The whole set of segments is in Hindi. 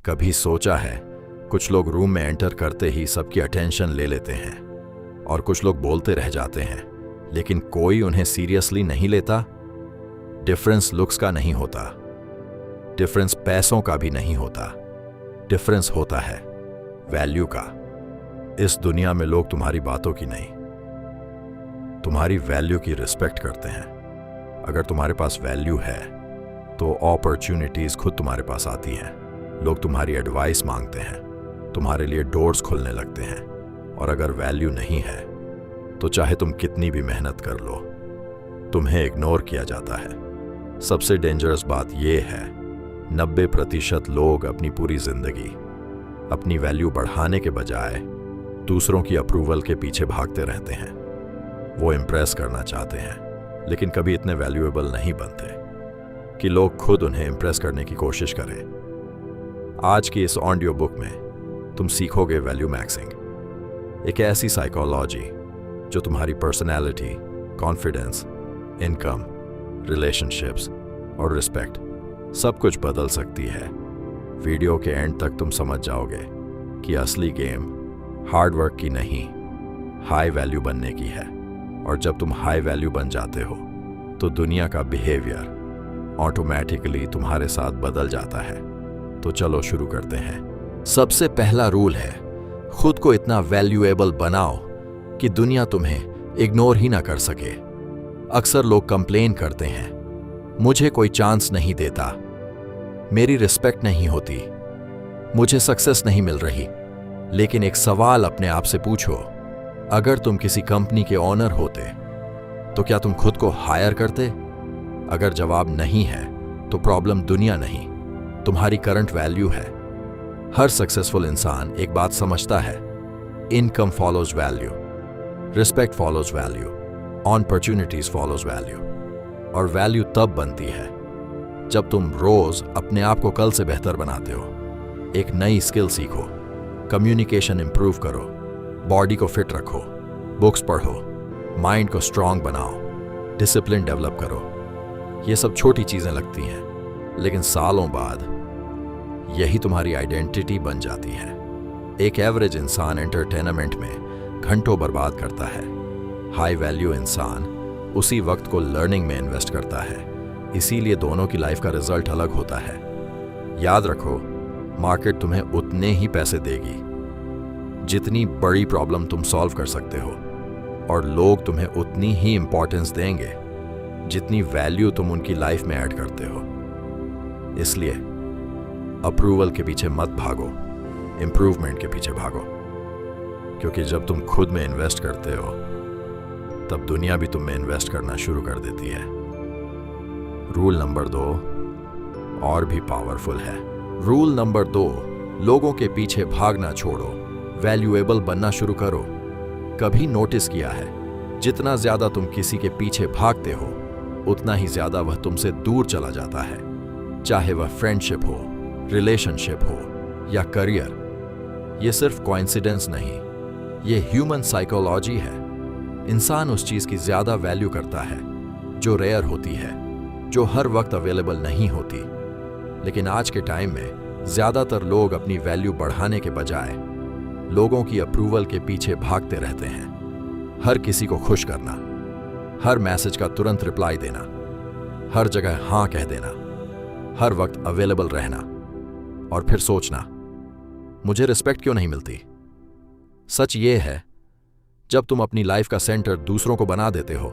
कभी सोचा है कुछ लोग रूम में एंटर करते ही सबकी अटेंशन ले लेते हैं और कुछ लोग बोलते रह जाते हैं, लेकिन कोई उन्हें सीरियसली नहीं लेता। डिफरेंस लुक्स का नहीं होता, डिफरेंस पैसों का भी नहीं होता, डिफरेंस होता है वैल्यू का। इस दुनिया में लोग तुम्हारी बातों की नहीं, तुम्हारी वैल्यू की रिस्पेक्ट करते हैं। अगर तुम्हारे पास वैल्यू है तो अपॉर्चुनिटीज खुद तुम्हारे पास आती हैं। लोग तुम्हारी एडवाइस मांगते हैं, तुम्हारे लिए डोर्स खुलने लगते हैं। और अगर वैल्यू नहीं है तो चाहे तुम कितनी भी मेहनत कर लो, तुम्हें इग्नोर किया जाता है। सबसे डेंजरस बात यह है, 90% लोग अपनी पूरी जिंदगी अपनी वैल्यू बढ़ाने के बजाय दूसरों की अप्रूवल के पीछे भागते रहते हैं। वो इम्प्रेस करना चाहते हैं, लेकिन कभी इतने वैल्यूएबल नहीं बनते कि लोग खुद उन्हें इम्प्रेस करने की कोशिश करें। आज की इस ऑडियो बुक में तुम सीखोगे वैल्यू मैक्सिंग, एक ऐसी साइकोलॉजी जो तुम्हारी पर्सनैलिटी, कॉन्फिडेंस, इनकम, रिलेशनशिप्स और रिस्पेक्ट सब कुछ बदल सकती है। वीडियो के एंड तक तुम समझ जाओगे कि असली गेम हार्ड वर्क की नहीं, हाई वैल्यू बनने की है। और जब तुम हाई वैल्यू बन जाते हो तो दुनिया का बिहेवियर ऑटोमेटिकली तुम्हारे साथ बदल जाता है। तो चलो शुरू करते हैं। सबसे पहला रूल है, खुद को इतना वैल्यूएबल बनाओ कि दुनिया तुम्हें इग्नोर ही ना कर सके। अक्सर लोग कंप्लेन करते हैं, मुझे कोई चांस नहीं देता, मेरी रिस्पेक्ट नहीं होती, मुझे सक्सेस नहीं मिल रही। लेकिन एक सवाल अपने आप से पूछो, अगर तुम किसी कंपनी के ओनर होते तो क्या तुम खुद को हायर करते? अगर जवाब नहीं है तो प्रॉब्लम दुनिया नहीं, तुम्हारी करंट वैल्यू है। हर सक्सेसफुल इंसान एक बात समझता है, income follows value, respect follows value, opportunities follows value. और वैल्यू तब बनती है जब तुम रोज अपने आप को कल से बेहतर बनाते हो। एक नई स्किल सीखो, कम्युनिकेशन इंप्रूव करो, बॉडी को फिट रखो, बुक्स पढ़ो, माइंड को स्ट्रांग बनाओ, डिसिप्लिन डेवलप करो। ये सब छोटी चीजें लगती हैं, लेकिन सालों बाद यही तुम्हारी आइडेंटिटी बन जाती है। एक एवरेज इंसान एंटरटेनमेंट में घंटों बर्बाद करता है, हाई वैल्यू इंसान उसी वक्त को लर्निंग में इन्वेस्ट करता है। इसीलिए दोनों की लाइफ का रिजल्ट अलग होता है। याद रखो, मार्केट तुम्हें उतने ही पैसे देगी जितनी बड़ी प्रॉब्लम तुम सॉल्व कर सकते हो, और लोग तुम्हें उतनी ही इंपॉर्टेंस देंगे जितनी वैल्यू तुम उनकी लाइफ में ऐड करते हो। इसलिए अप्रूवल के पीछे मत भागो, इंप्रूवमेंट के पीछे भागो। क्योंकि जब तुम खुद में इन्वेस्ट करते हो तब दुनिया भी तुम में इन्वेस्ट करना शुरू कर देती है। रूल नंबर 2 और भी पावरफुल है। रूल नंबर 2, लोगों के पीछे भागना छोड़ो, वैल्यूएबल बनना शुरू करो। कभी नोटिस किया है, जितना ज्यादा तुम किसी के पीछे भागते हो उतना ही ज्यादा वह तुमसे दूर चला जाता है। चाहे वह फ्रेंडशिप हो, रिलेशनशिप हो या करियर। यह सिर्फ कोइंसिडेंस नहीं, यह ह्यूमन साइकोलॉजी है। इंसान उस चीज की ज्यादा वैल्यू करता है जो रेयर होती है, जो हर वक्त अवेलेबल नहीं होती। लेकिन आज के टाइम में ज्यादातर लोग अपनी वैल्यू बढ़ाने के बजाय लोगों की अप्रूवल के पीछे भागते रहते हैं। हर किसी को खुश करना, हर मैसेज का तुरंत रिप्लाई देना, हर जगह हां कह देना, हर वक्त अवेलेबल रहना, और फिर सोचना, मुझे रिस्पेक्ट क्यों नहीं मिलती? सच ये है, जब तुम अपनी लाइफ का सेंटर दूसरों को बना देते हो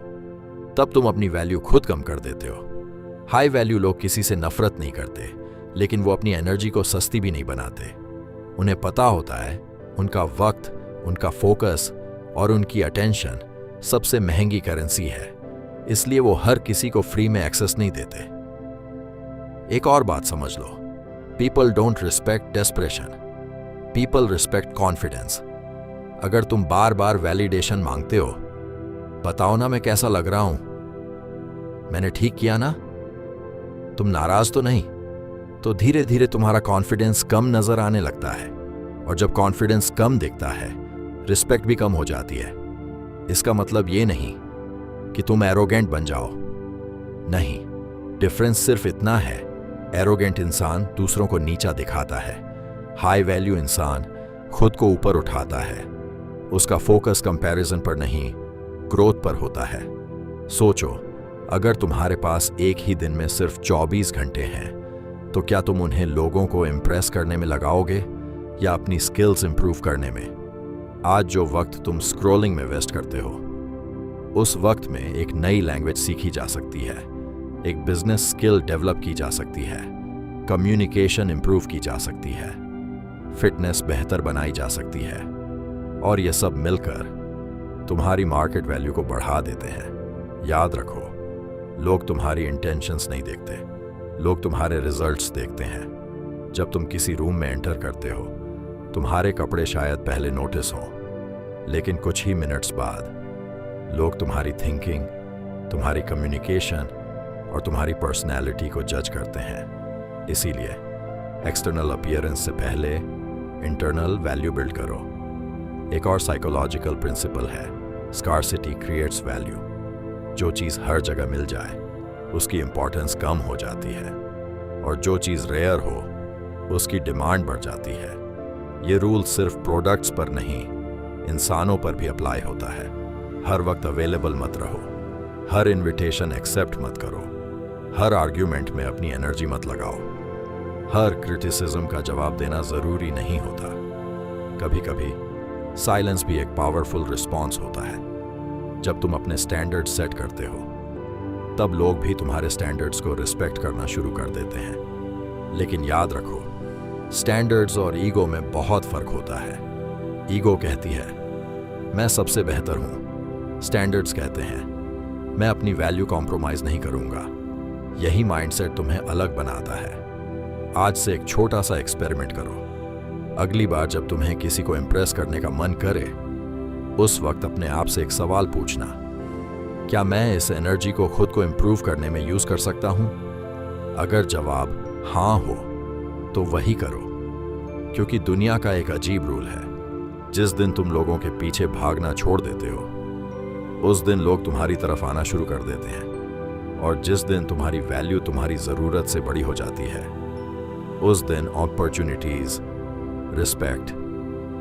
तब तुम अपनी वैल्यू खुद कम कर देते हो। हाई वैल्यू लोग किसी से नफरत नहीं करते, लेकिन वो अपनी एनर्जी को सस्ती भी नहीं बनाते। उन्हें पता होता है उनका वक्त, उनका फोकस और उनकी अटेंशन सबसे महंगी करेंसी है। इसलिए वो हर किसी को फ्री में एक्सेस नहीं देते। एक और बात समझ लो, people don't respect desperation, people respect confidence. अगर तुम बार बार वैलिडेशन मांगते हो, बताओ ना मैं कैसा लग रहा हूं, मैंने ठीक किया ना, तुम नाराज तो नहीं, तो धीरे धीरे तुम्हारा कॉन्फिडेंस कम नजर आने लगता है। और जब कॉन्फिडेंस कम दिखता है, रिस्पेक्ट भी कम हो जाती है। इसका मतलब ये नहीं कि तुम एरोगेंट बन जाओ, नहीं, डिफरेंस सिर्फ इतना है, एरोगेंट इंसान दूसरों को नीचा दिखाता है हाई वैल्यू इंसान खुद को ऊपर उठाता है। उसका फोकस कंपैरिजन पर नहीं, ग्रोथ पर होता है। सोचो, अगर तुम्हारे पास एक ही दिन में सिर्फ 24 घंटे हैं, तो क्या तुम उन्हें लोगों को इम्प्रेस करने में लगाओगे या अपनी स्किल्स इंप्रूव करने में? आज जो वक्त तुम स्क्रॉलिंग में वेस्ट करते हो, उस वक्त में एक नई लैंग्वेज सीखी जा सकती है, एक बिजनेस स्किल डेवलप की जा सकती है, कम्युनिकेशन इंप्रूव की जा सकती है, फिटनेस बेहतर बनाई जा सकती है, और ये सब मिलकर तुम्हारी मार्केट वैल्यू को बढ़ा देते हैं। याद रखो, लोग तुम्हारी इंटेंशंस नहीं देखते, लोग तुम्हारे रिजल्ट्स देखते हैं। जब तुम किसी रूम में एंटर करते हो, तुम्हारे कपड़े शायद पहले नोटिस हों, लेकिन कुछ ही मिनट्स बाद लोग तुम्हारी थिंकिंग, तुम्हारी कम्युनिकेशन और तुम्हारी पर्सनैलिटी को जज करते हैं। इसीलिए एक्सटर्नल अपीयरेंस से पहले इंटरनल वैल्यू बिल्ड करो। एक और साइकोलॉजिकल प्रिंसिपल है, स्कार्सिटी क्रिएट्स वैल्यू। जो चीज़ हर जगह मिल जाए, उसकी इंपॉर्टेंस कम हो जाती है, और जो चीज़ रेयर हो, उसकी डिमांड बढ़ जाती है। ये रूल सिर्फ प्रोडक्ट्स पर नहीं, इंसानों पर भी अप्लाई होता है। हर वक्त अवेलेबल मत रहो, हर इनविटेशन एक्सेप्ट मत करो, हर आर्ग्यूमेंट में अपनी एनर्जी मत लगाओ, हर क्रिटिसिज्म का जवाब देना जरूरी नहीं होता। कभी कभी साइलेंस भी एक पावरफुल रिस्पॉन्स होता है। जब तुम अपने स्टैंडर्ड्स सेट करते हो, तब लोग भी तुम्हारे स्टैंडर्ड्स को रिस्पेक्ट करना शुरू कर देते हैं। लेकिन याद रखो, स्टैंडर्ड्स और ईगो में बहुत फर्क होता है। ईगो कहती है मैं सबसे बेहतर हूं, स्टैंडर्ड्स कहते हैं मैं अपनी वैल्यू कॉम्प्रोमाइज नहीं करूंगा। यही माइंडसेट तुम्हें अलग बनाता है। आज से एक छोटा सा एक्सपेरिमेंट करो। अगली बार जब तुम्हें किसी को इम्प्रेस करने का मन करे, उस वक्त अपने आप से एक सवाल पूछना, क्या मैं इस एनर्जी को खुद को इम्प्रूव करने में यूज कर सकता हूं? अगर जवाब हाँ हो, तो वही करो। क्योंकि दुनिया का एक अजीब रूल है, जिस दिन तुम लोगों के पीछे भागना छोड़ देते हो, उस दिन लोग तुम्हारी तरफ आना शुरू कर देते हैं। और जिस दिन तुम्हारी वैल्यू तुम्हारी जरूरत से बड़ी हो जाती है, उस दिन अपॉर्चुनिटीज, रिस्पेक्ट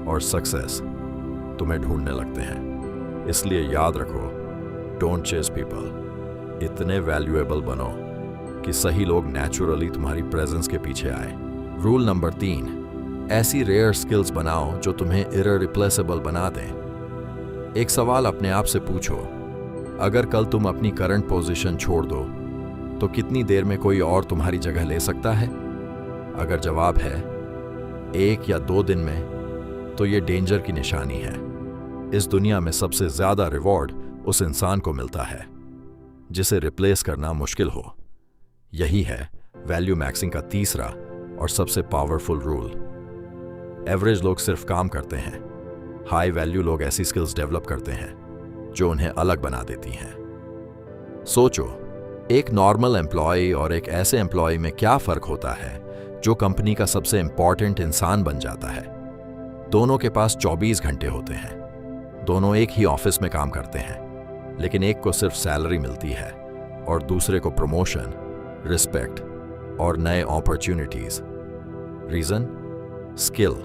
और सक्सेस तुम्हें ढूंढने लगते हैं। इसलिए याद रखो, डोंट चेस पीपल। इतने वैल्यूएबल बनो कि सही लोग नेचुरली तुम्हारी प्रेजेंस के पीछे आए। रूल नंबर 3, ऐसी रेयर स्किल्स बनाओ जो तुम्हें इररिप्लेसेबल बना दें। एक सवाल अपने आप से पूछो, अगर कल तुम अपनी करंट पोजीशन छोड़ दो, तो कितनी देर में कोई और तुम्हारी जगह ले सकता है? अगर जवाब है 1 या 2 दिन में, तो ये डेंजर की निशानी है। इस दुनिया में सबसे ज्यादा रिवॉर्ड उस इंसान को मिलता है जिसे रिप्लेस करना मुश्किल हो। यही है वैल्यू मैक्सिंग का तीसरा और सबसे पावरफुल रूल। एवरेज लोग सिर्फ काम करते हैं, हाई वैल्यू लोग ऐसी स्किल्स डेवलप करते हैं जो उन्हें अलग बना देती हैं। सोचो, एक नॉर्मल एम्प्लॉय और एक ऐसे एम्प्लॉय में क्या फर्क होता है जो कंपनी का सबसे इंपॉर्टेंट इंसान बन जाता है। दोनों के पास 24 घंटे होते हैं, दोनों एक ही ऑफिस में काम करते हैं, लेकिन एक को सिर्फ सैलरी मिलती है और दूसरे को प्रमोशन, रिस्पेक्ट और नए अपॉर्चुनिटीज। रीजन? स्किल।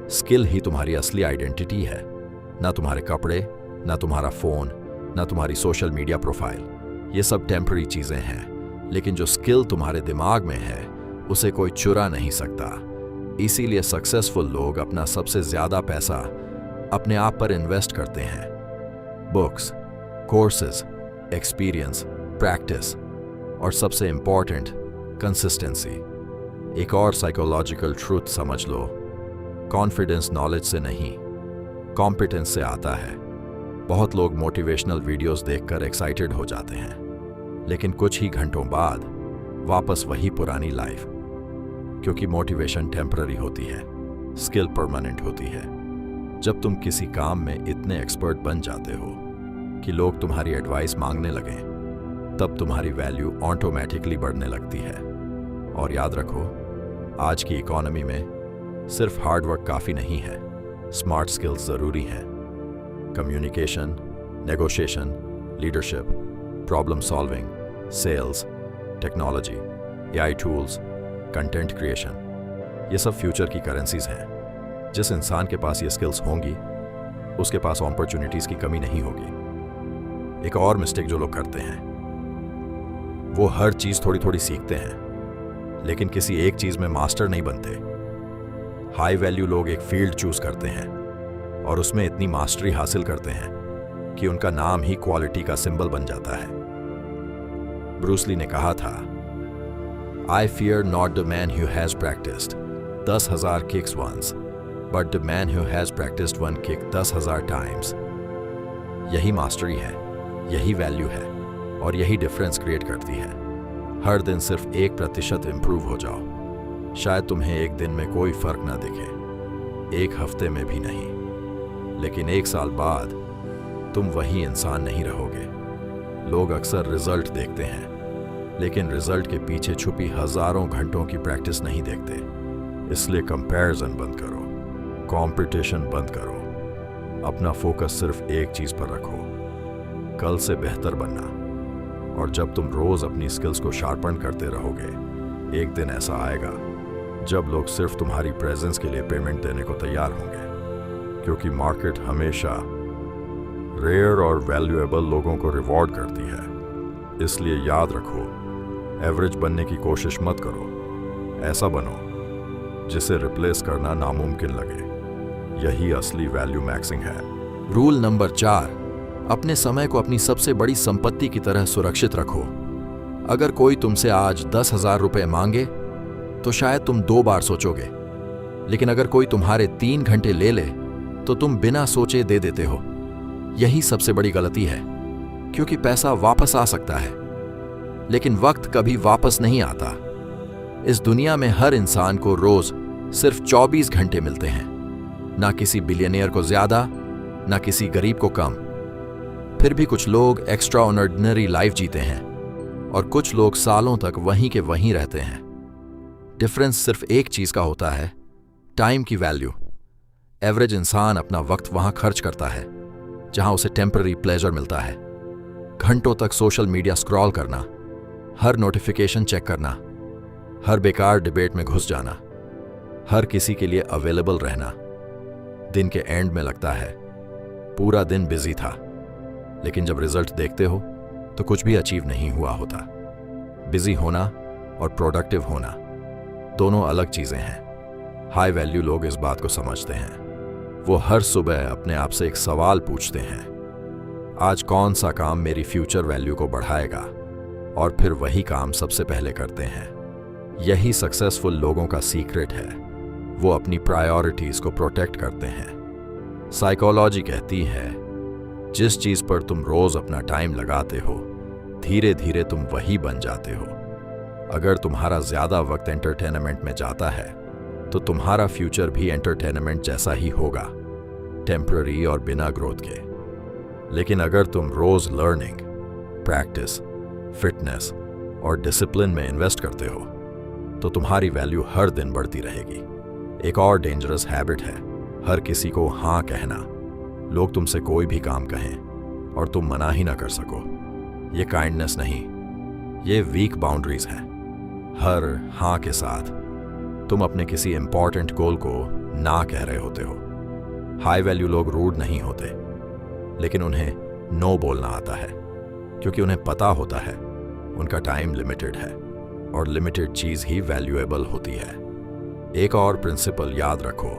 स्किल ही तुम्हारी असली आइडेंटिटी है, ना तुम्हारे कपड़े, ना तुम्हारा फोन, ना तुम्हारी सोशल मीडिया प्रोफाइल। ये सब टेम्पररी चीजें हैं, लेकिन जो स्किल तुम्हारे दिमाग में है, उसे कोई चुरा नहीं सकता। इसीलिए सक्सेसफुल लोग अपना सबसे ज्यादा पैसा अपने आप पर इन्वेस्ट करते हैं। बुक्स, कोर्सेज, एक्सपीरियंस, प्रैक्टिस और सबसे इंपॉर्टेंट, कंसिस्टेंसी। एक और साइकोलॉजिकल ट्रूथ समझ लो, कॉन्फिडेंस नॉलेज से नहीं, कॉम्पिटेंस से आता है। बहुत लोग मोटिवेशनल वीडियोस देखकर एक्साइटेड हो जाते हैं, लेकिन कुछ ही घंटों बाद वापस वही पुरानी लाइफ। क्योंकि मोटिवेशन टेम्पररी होती है, स्किल परमानेंट होती है। जब तुम किसी काम में इतने एक्सपर्ट बन जाते हो कि लोग तुम्हारी एडवाइस मांगने लगें, तब तुम्हारी वैल्यू ऑटोमेटिकली बढ़ने लगती है। और याद रखो, आज की इकोनॉमी में सिर्फ हार्ड वर्क काफ़ी नहीं है, स्मार्ट स्किल्स ज़रूरी हैं। Communication, negotiation, leadership, problem solving, sales, technology, AI tools, content creation, ये सब फ्यूचर की करेंसीज हैं। जिस इंसान के पास ये स्किल्स होंगी उसके पास अपॉर्चुनिटीज की कमी नहीं होगी। एक और मिस्टेक जो लोग करते हैं, वो हर चीज थोड़ी थोड़ी सीखते हैं लेकिन किसी एक चीज में मास्टर नहीं बनते। हाई वैल्यू लोग एक फील्ड चूज करते हैं और उसमें इतनी मास्टरी हासिल करते हैं कि उनका नाम ही क्वालिटी का सिंबल बन जाता है। ब्रूस ली ने कहा था, I fear not the man who has practised 10,000 kicks once but the man who has practised one kick 10,000 times. यही मास्टरी है, यही वैल्यू है और यही डिफरेंस क्रिएट करती है। हर दिन सिर्फ 1% इंप्रूव हो जाओ। शायद तुम्हें एक दिन में कोई फर्क ना दिखे, एक हफ्ते में भी नहीं, लेकिन 1 साल बाद तुम वही इंसान नहीं रहोगे। लोग अक्सर रिजल्ट देखते हैं लेकिन रिजल्ट के पीछे छुपी हजारों घंटों की प्रैक्टिस नहीं देखते। इसलिए कंपैरिजन बंद करो, कंपटीशन बंद करो, अपना फोकस सिर्फ एक चीज पर रखो, कल से बेहतर बनना। और जब तुम रोज अपनी स्किल्स को शार्पन करते रहोगे, एक दिन ऐसा आएगा जब लोग सिर्फ तुम्हारी प्रेजेंस के लिए पेमेंट देने को तैयार होंगे, क्योंकि मार्केट हमेशा रेयर और वैल्यूएबल लोगों को रिवॉर्ड करती है। इसलिए याद रखो, एवरेज बनने की कोशिश मत करो, ऐसा बनो जिसे रिप्लेस करना नामुमकिन लगे। यही असली वैल्यू मैक्सिंग है। रूल नंबर 4, अपने समय को अपनी सबसे बड़ी संपत्ति की तरह सुरक्षित रखो। अगर कोई तुमसे आज 10,000 रुपए मांगे तो शायद तुम 2 बार सोचोगे, लेकिन अगर कोई तुम्हारे 3 घंटे ले ले तो तुम बिना सोचे दे देते हो। यही सबसे बड़ी गलती है, क्योंकि पैसा वापस आ सकता है लेकिन वक्त कभी वापस नहीं आता। इस दुनिया में हर इंसान को रोज सिर्फ 24 घंटे मिलते हैं, ना किसी बिलियनियर को ज्यादा, ना किसी गरीब को कम। फिर भी कुछ लोग एक्स्ट्रा ऑर्डिनरी लाइफ जीते हैं और कुछ लोग सालों तक वहीं के वहीं रहते हैं। डिफरेंस सिर्फ एक चीज का होता है, टाइम की वैल्यू। एवरेज इंसान अपना वक्त वहां खर्च करता है जहां उसे टेम्पररी प्लेजर मिलता है। घंटों तक सोशल मीडिया स्क्रॉल करना, हर नोटिफिकेशन चेक करना, हर बेकार डिबेट में घुस जाना, हर किसी के लिए अवेलेबल रहना। दिन के एंड में लगता है पूरा दिन बिजी था, लेकिन जब रिजल्ट देखते हो तो कुछ भी अचीव नहीं हुआ होता। बिजी होना और प्रोडक्टिव होना दोनों अलग चीजें हैं। हाई वैल्यू लोग इस बात को समझते हैं। वो हर सुबह अपने आप से एक सवाल पूछते हैं, आज कौन सा काम मेरी फ्यूचर वैल्यू को बढ़ाएगा, और फिर वही काम सबसे पहले करते हैं। यही सक्सेसफुल लोगों का सीक्रेट है। वो अपनी प्रायोरिटीज को प्रोटेक्ट करते हैं। साइकोलॉजी कहती है, जिस चीज पर तुम रोज अपना टाइम लगाते हो, धीरे धीरे तुम वही बन जाते हो। अगर तुम्हारा ज्यादा वक्त एंटरटेनमेंट में जाता है तो तुम्हारा फ्यूचर भी एंटरटेनमेंट जैसा ही होगा, टेम्पररी और बिना ग्रोथ के। लेकिन अगर तुम रोज लर्निंग, प्रैक्टिस, फिटनेस और डिसिप्लिन में इन्वेस्ट करते हो तो तुम्हारी वैल्यू हर दिन बढ़ती रहेगी। एक और डेंजरस हैबिट है हर किसी को हाँ कहना। लोग तुमसे कोई भी काम कहें और तुम मना ही ना कर सको। ये काइंडनेस नहीं, ये वीक बाउंड्रीज है। हर हाँ के साथ तुम अपने किसी इंपॉर्टेंट गोल को ना कह रहे होते हो। हाई वैल्यू लोग रूड नहीं होते, लेकिन उन्हें नो बोलना आता है, क्योंकि उन्हें पता होता है उनका टाइम लिमिटेड है और लिमिटेड चीज ही वैल्यूएबल होती है। एक और प्रिंसिपल याद रखो,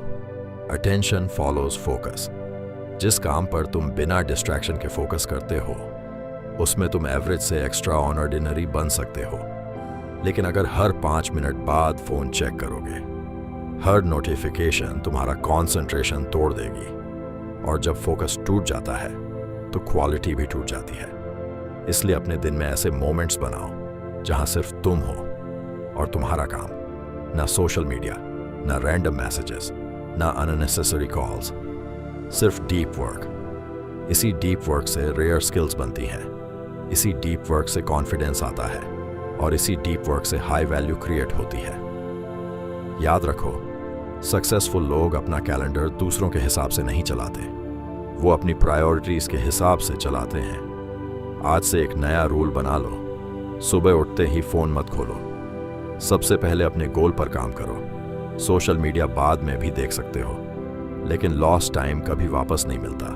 अटेंशन फॉलोज फोकस। जिस काम पर तुम बिना डिस्ट्रैक्शन के फोकस करते हो, उसमें तुम एवरेज से एक्स्ट्रा ऑर्डिनरी बन सकते हो। लेकिन अगर हर 5 मिनट बाद फोन चेक करोगे, हर नोटिफिकेशन तुम्हारा कंसंट्रेशन तोड़ देगी। और जब फोकस टूट जाता है तो क्वालिटी भी टूट जाती है। इसलिए अपने दिन में ऐसे मोमेंट्स बनाओ जहां सिर्फ तुम हो और तुम्हारा काम। ना सोशल मीडिया, ना रैंडम मैसेजेस, ना अननेसेसरी कॉल्स, सिर्फ डीप वर्क। इसी डीप वर्क से रेयर स्किल्स बनती हैं, इसी डीप वर्क से कॉन्फिडेंस आता है और इसी डीप वर्क से हाई वैल्यू क्रिएट होती है। याद रखो, सक्सेसफुल लोग अपना कैलेंडर दूसरों के हिसाब से नहीं चलाते, वो अपनी प्रायोरिटीज के हिसाब से चलाते हैं। आज से एक नया रूल बना लो, सुबह उठते ही फोन मत खोलो। सबसे पहले अपने गोल पर काम करो, सोशल मीडिया बाद में भी देख सकते हो, लेकिन लॉस्ट टाइम कभी वापस नहीं मिलता।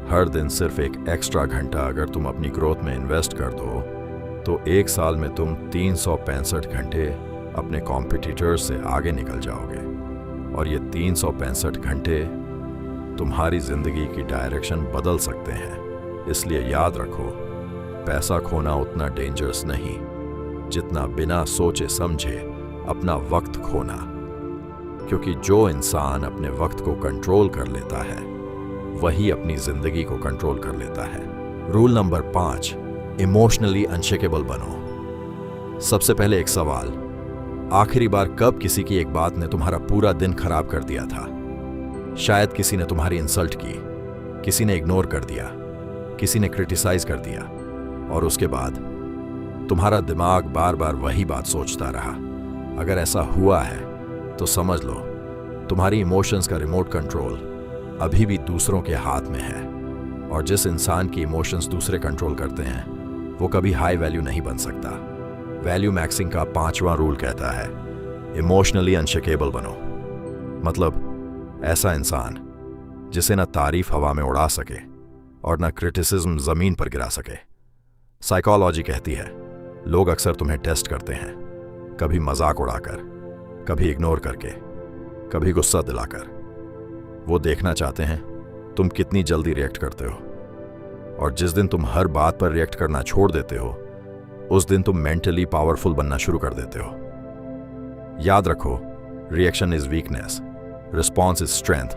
हर दिन सिर्फ एक एक्स्ट्रा घंटा अगर तुम अपनी ग्रोथ में इन्वेस्ट कर दो तो एक साल में तुम 365 घंटे अपने कॉम्पिटिटर्स से आगे निकल जाओगे। और ये 365 घंटे तुम्हारी जिंदगी की डायरेक्शन बदल सकते हैं। इसलिए याद रखो, पैसा खोना उतना डेंजरस नहीं जितना बिना सोचे समझे अपना वक्त खोना। क्योंकि जो इंसान अपने वक्त को कंट्रोल कर लेता है वही अपनी जिंदगी को कंट्रोल कर लेता है। रूल नंबर 5, इमोशनली अनशेकेबल बनो। सबसे पहले एक सवाल, आखिरी बार कब किसी की एक बात ने तुम्हारा पूरा दिन खराब कर दिया था? शायद किसी ने तुम्हारी इंसल्ट की, किसी ने इग्नोर कर दिया, किसी ने क्रिटिसाइज कर दिया, और उसके बाद तुम्हारा दिमाग बार बार वही बात सोचता रहा। अगर ऐसा हुआ है तो समझ लो तुम्हारी इमोशंस का रिमोट कंट्रोल अभी भी दूसरों के हाथ में है। और जिस इंसान की इमोशंस दूसरे कंट्रोल करते हैं वो कभी हाई वैल्यू नहीं बन सकता। वैल्यू मैक्सिंग का 5वां रूल कहता है, इमोशनली अनशेकेबल बनो। मतलब ऐसा इंसान जिसे ना तारीफ हवा में उड़ा सके और ना क्रिटिसिज्म जमीन पर गिरा सके। साइकोलॉजी कहती है लोग अक्सर तुम्हें टेस्ट करते हैं, कभी मजाक उड़ाकर, कभी इग्नोर करके, कभी गुस्सा दिलाकर। वो देखना चाहते हैं तुम कितनी जल्दी रिएक्ट करते हो। और जिस दिन तुम हर बात पर रिएक्ट करना छोड़ देते हो उस दिन तुम मेंटली पावरफुल बनना शुरू कर देते हो। याद रखो, reaction is weakness, response is strength.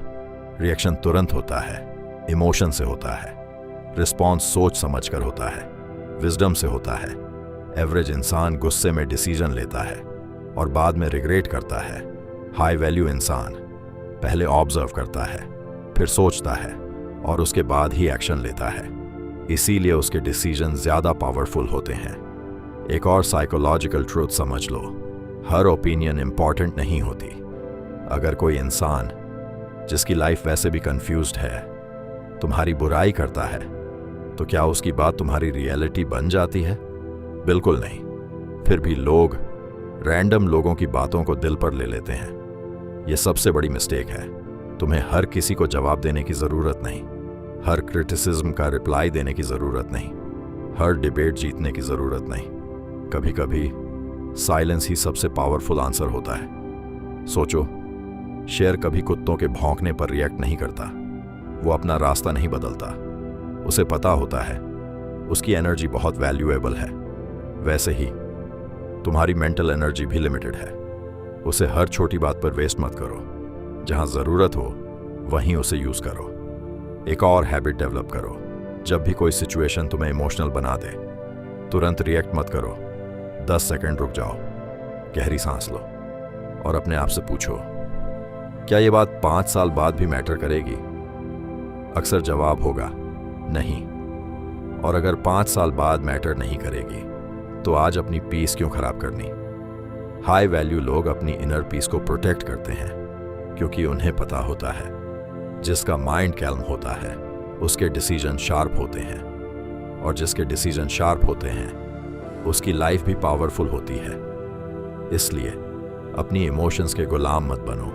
Reaction तुरंत होता है, इमोशन से होता है। रिस्पॉन्स सोच समझकर होता है, विजडम से होता है। एवरेज इंसान गुस्से में डिसीजन लेता है और बाद में रिग्रेट करता है। हाई वैल्यू इंसान पहले ऑब्जर्व करता है, फिर सोचता है और उसके बाद ही एक्शन लेता है। इसीलिए उसके डिसीजन ज्यादा पावरफुल होते हैं। एक और साइकोलॉजिकल ट्रूथ समझ लो, हर ओपिनियन इंपॉर्टेंट नहीं होती। अगर कोई इंसान जिसकी लाइफ वैसे भी कंफ्यूज्ड है तुम्हारी बुराई करता है तो क्या उसकी बात तुम्हारी रियलिटी बन जाती है? बिल्कुल नहीं। फिर भी लोग रैंडम लोगों की बातों को दिल पर ले लेते हैं। यह सबसे बड़ी मिस्टेक है। तुम्हें हर किसी को जवाब देने की जरूरत नहीं, हर क्रिटिसिज्म का रिप्लाई देने की जरूरत नहीं, हर डिबेट जीतने की जरूरत नहीं। कभी कभी साइलेंस ही सबसे पावरफुल आंसर होता है। सोचो, शेर कभी कुत्तों के भौंकने पर रिएक्ट नहीं करता। वो अपना रास्ता नहीं बदलता। उसे पता होता है उसकी एनर्जी बहुत वैल्यूएबल है। वैसे ही तुम्हारी मेंटल एनर्जी भी लिमिटेड है। उसे हर छोटी बात पर वेस्ट मत करो। जहां जरूरत हो वहीं उसे यूज करो। एक और हैबिट डेवलप करो, जब भी कोई सिचुएशन तुम्हें इमोशनल बना दे तुरंत रिएक्ट मत करो। 10 सेकंड रुक जाओ, गहरी सांस लो और अपने आप से पूछो, क्या यह बात 5 साल बाद भी मैटर करेगी? अक्सर जवाब होगा नहीं। और अगर 5 साल बाद मैटर नहीं करेगी तो आज अपनी पीस क्यों खराब करनी? हाई वैल्यू लोग अपनी इनर पीस को प्रोटेक्ट करते हैं क्योंकि उन्हें पता होता है जिसका माइंड कैल्म होता है उसके डिसीजन शार्प होते हैं, और जिसके डिसीजन शार्प होते हैं उसकी लाइफ भी पावरफुल होती है। इसलिए अपनी इमोशंस के गुलाम मत बनो,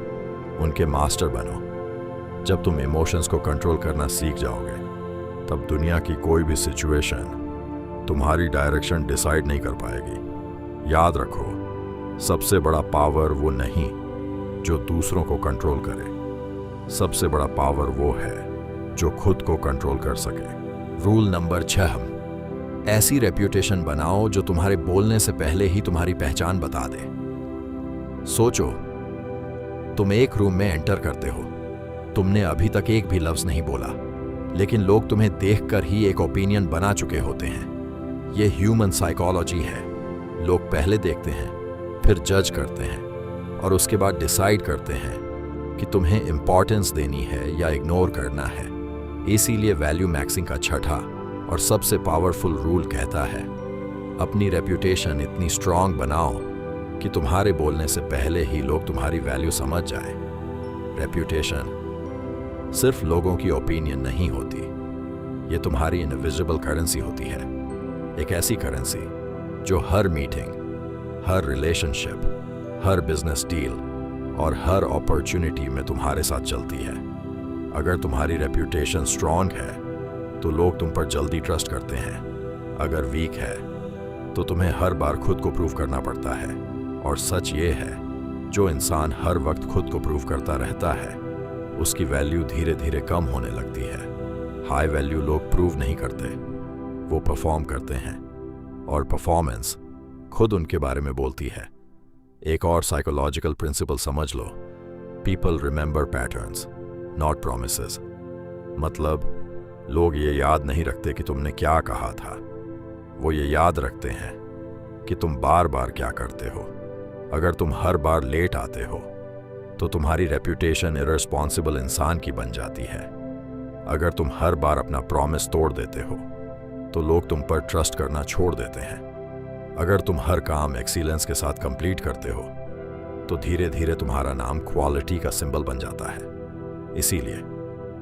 उनके मास्टर बनो। जब तुम इमोशंस को कंट्रोल करना सीख जाओगे तब दुनिया की कोई भी सिचुएशन तुम्हारी डायरेक्शन डिसाइड नहीं कर पाएगी। याद रखो, सबसे बड़ा पावर वो नहीं जो दूसरों को कंट्रोल करे, सबसे बड़ा पावर वो है जो खुद को कंट्रोल कर सके। रूल नंबर 6, ऐसी रेप्यूटेशन बनाओ जो तुम्हारे बोलने से पहले ही तुम्हारी पहचान बता दे। सोचो, तुम एक रूम में एंटर करते हो, तुमने अभी तक एक भी लफ्ज नहीं बोला, लेकिन लोग तुम्हें देखकर ही एक ओपिनियन बना चुके होते हैं। यह ह्यूमन साइकोलॉजी है। लोग पहले देखते हैं, फिर जज करते हैं और उसके बाद डिसाइड करते हैं कि तुम्हें इंपॉर्टेंस देनी है या इग्नोर करना है। इसीलिए वैल्यू मैक्सिंग का 6ठा और सबसे पावरफुल रूल कहता है, अपनी रेप्यूटेशन इतनी स्ट्रांग बनाओ कि तुम्हारे बोलने से पहले ही लोग तुम्हारी वैल्यू समझ जाए। रेप्यूटेशन सिर्फ लोगों की ओपिनियन नहीं होती, ये तुम्हारी इनविजिबल करेंसी होती है। एक ऐसी करेंसी जो हर मीटिंग, हर रिलेशनशिप, हर बिजनेस डील और हर अपॉर्चुनिटी में तुम्हारे साथ चलती है। अगर तुम्हारी रेप्यूटेशन स्ट्रांग है तो लोग तुम पर जल्दी ट्रस्ट करते हैं। अगर वीक है तो तुम्हें हर बार खुद को प्रूव करना पड़ता है। और सच ये है, जो इंसान हर वक्त खुद को प्रूव करता रहता है उसकी वैल्यू धीरे धीरे कम होने लगती है। हाई वैल्यू लोग प्रूव नहीं करते, वो परफॉर्म करते हैं और परफॉर्मेंस खुद उनके बारे में बोलती है। एक और साइकोलॉजिकल प्रिंसिपल समझ लो, people remember patterns not promises. मतलब लोग ये याद नहीं रखते कि तुमने क्या कहा था, वो ये याद रखते हैं कि तुम बार बार क्या करते हो। अगर तुम हर बार लेट आते हो तो तुम्हारी रेप्यूटेशन इररिस्पॉन्सिबल इंसान की बन जाती है। अगर तुम हर बार अपना प्रॉमिस तोड़ देते हो तो लोग तुम पर ट्रस्ट करना छोड़ देते हैं। अगर तुम हर काम एक्सीलेंस के साथ कंप्लीट करते हो तो धीरे धीरे तुम्हारा नाम क्वालिटी का सिंबल बन जाता है। इसीलिए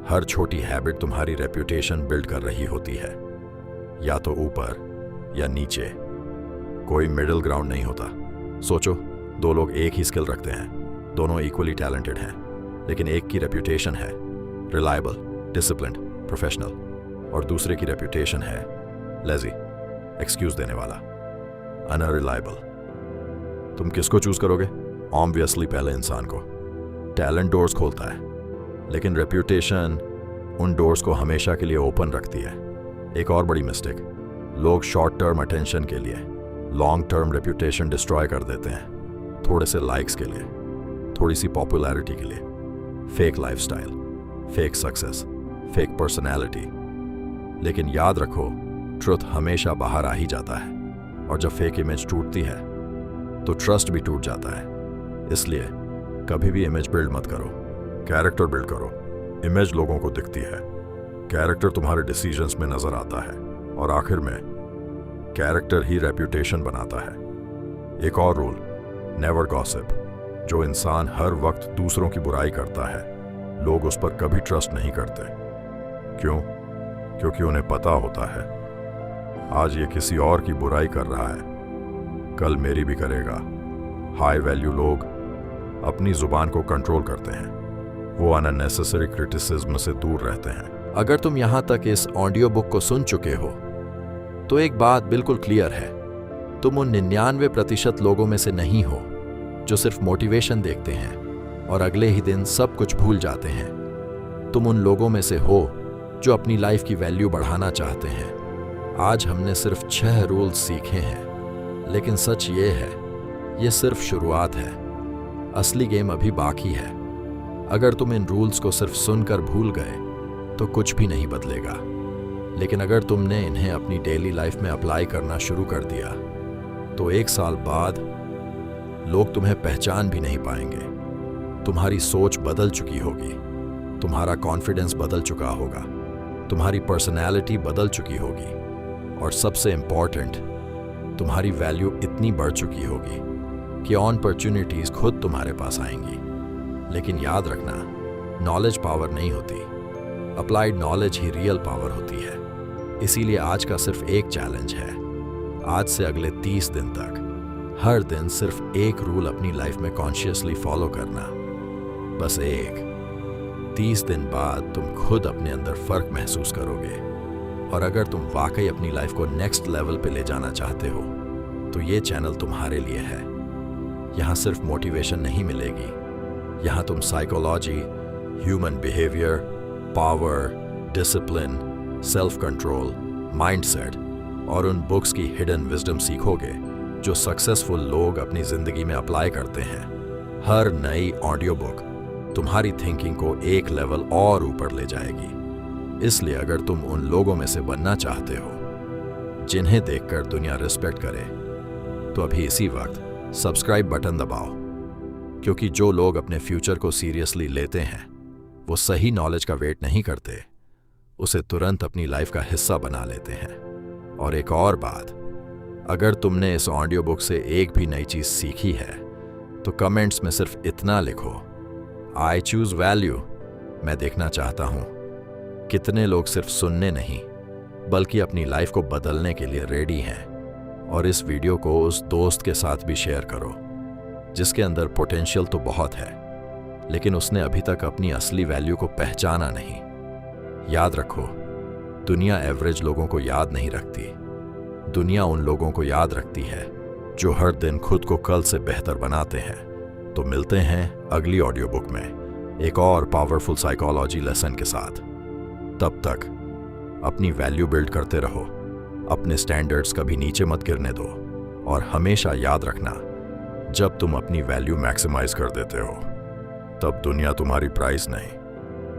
हर छोटी हैबिट तुम्हारी रेप्यूटेशन बिल्ड कर रही होती है, या तो ऊपर या नीचे। कोई मिडिल ग्राउंड नहीं होता। सोचो, दो लोग एक ही स्किल रखते हैं, दोनों इक्वली टैलेंटेड हैं, लेकिन एक की रेप्यूटेशन है रिलायबल, डिसिप्लिन्ड, प्रोफेशनल, और दूसरे की रेप्यूटेशन है लेजी, एक्सक्यूज देने वाला, अनरिलायबल। तुम किसको चूज करोगे? ऑब्वियसली पहले इंसान को। टैलेंट डोर्स खोलता है, लेकिन रेप्यूटेशन उन डोर्स को हमेशा के लिए ओपन रखती है। एक और बड़ी मिस्टेक, लोग शॉर्ट टर्म अटेंशन के लिए लॉन्ग टर्म रेप्यूटेशन डिस्ट्रॉय कर देते हैं। थोड़े से लाइक्स के लिए, थोड़ी सी पॉपुलैरिटी के लिए, fake lifestyle, fake success, fake personality. लेकिन याद रखो, ट्रुथ हमेशा बाहर आ ही जाता है, और जब फेक इमेज टूटती है तो ट्रस्ट भी टूट जाता है। इसलिए कभी भी इमेज बिल्ड मत करो, कैरेक्टर बिल्ड करो। इमेज लोगों को दिखती है, कैरेक्टर तुम्हारे डिसीजंस में नजर आता है, और आखिर में कैरेक्टर ही रेप्यूटेशन बनाता है। एक और रूल, नेवर गॉसिप। जो इंसान हर वक्त दूसरों की बुराई करता है, लोग उस पर कभी ट्रस्ट नहीं करते। क्यों? क्योंकि उन्हें पता होता है आज ये किसी और की बुराई कर रहा है, कल मेरी भी करेगा। हाई वैल्यू लोग अपनी जुबान को कंट्रोल करते हैं, वो अननेसेसरी क्रिटिसिज्म से दूर रहते हैं। अगर तुम यहां तक इस ऑडियो बुक को सुन चुके हो तो एक बात बिल्कुल क्लियर है, तुम उन 99% लोगों में से नहीं हो जो सिर्फ मोटिवेशन देखते हैं और अगले ही दिन सब कुछ भूल जाते हैं। तुम उन लोगों में से हो जो अपनी लाइफ की वैल्यू बढ़ाना चाहते हैं। आज हमने सिर्फ 6 रूल्स सीखे हैं, लेकिन सच ये है, ये सिर्फ शुरुआत है। असली गेम अभी बाकी है। अगर तुम इन रूल्स को सिर्फ सुनकर भूल गए तो कुछ भी नहीं बदलेगा, लेकिन अगर तुमने इन्हें अपनी डेली लाइफ में अप्लाई करना शुरू कर दिया तो 1 साल बाद लोग तुम्हें पहचान भी नहीं पाएंगे। तुम्हारी सोच बदल चुकी होगी, तुम्हारा कॉन्फिडेंस बदल चुका होगा, तुम्हारी पर्सनैलिटी बदल चुकी होगी, और सबसे इंपॉर्टेंट, तुम्हारी वैल्यू इतनी बढ़ चुकी होगी कि अपॉर्चुनिटीज खुद तुम्हारे पास आएंगी। लेकिन याद रखना, नॉलेज पावर नहीं होती, अप्लाइड नॉलेज ही रियल पावर होती है। इसीलिए आज का सिर्फ एक चैलेंज है, आज से अगले 30 दिन तक हर दिन सिर्फ एक रूल अपनी लाइफ में कॉन्शियसली फॉलो करना, बस एक। 30 दिन बाद तुम खुद अपने अंदर फर्क महसूस करोगे। और अगर तुम वाकई अपनी लाइफ को नेक्स्ट लेवल पे ले जाना चाहते हो तो ये चैनल तुम्हारे लिए है। यहाँ सिर्फ मोटिवेशन नहीं मिलेगी, यहाँ तुम psychology, human behaviour, power, discipline, self control, mindset और उन बुक्स की हिडन विजडम सीखोगे जो सक्सेसफुल लोग अपनी जिंदगी में अप्लाई करते हैं। हर नई ऑडियो बुक तुम्हारी थिंकिंग को एक लेवल और ऊपर ले जाएगी। इसलिए अगर तुम उन लोगों में से बनना चाहते हो जिन्हें देखकर दुनिया रिस्पेक्ट करे, तो अभी इसी वक्त सब्सक्राइब बटन दबाओ, क्योंकि जो लोग अपने फ्यूचर को सीरियसली लेते हैं वो सही नॉलेज का वेट नहीं करते, उसे तुरंत अपनी लाइफ का हिस्सा बना लेते हैं। और एक और बात, अगर तुमने इस ऑडियो बुक से एक भी नई चीज सीखी है तो कमेंट्स में सिर्फ इतना लिखो, आई चूज वैल्यू। मैं देखना चाहता हूं कितने लोग सिर्फ सुनने नहीं बल्कि अपनी लाइफ को बदलने के लिए रेडी हैं। और इस वीडियो को उस दोस्त के साथ भी शेयर करो जिसके अंदर पोटेंशियल तो बहुत है लेकिन उसने अभी तक अपनी असली वैल्यू को पहचाना नहीं। याद रखो, दुनिया एवरेज लोगों को याद नहीं रखती। दुनिया उन लोगों को याद रखती है जो हर दिन खुद को कल से बेहतर बनाते हैं। तो मिलते हैं अगली ऑडियो बुक में एक और पावरफुल साइकोलॉजी लेसन के साथ। तब तक अपनी वैल्यू बिल्ड करते रहो, अपने स्टैंडर्ड्स कभी नीचे मत गिरने दो, और हमेशा याद रखना, जब तुम अपनी वैल्यू मैक्सिमाइज कर देते हो तब दुनिया तुम्हारी प्राइस नहीं,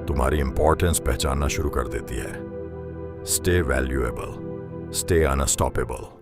तुम्हारी इंपॉर्टेंस पहचानना शुरू कर देती है। Stay valuable, stay unstoppable.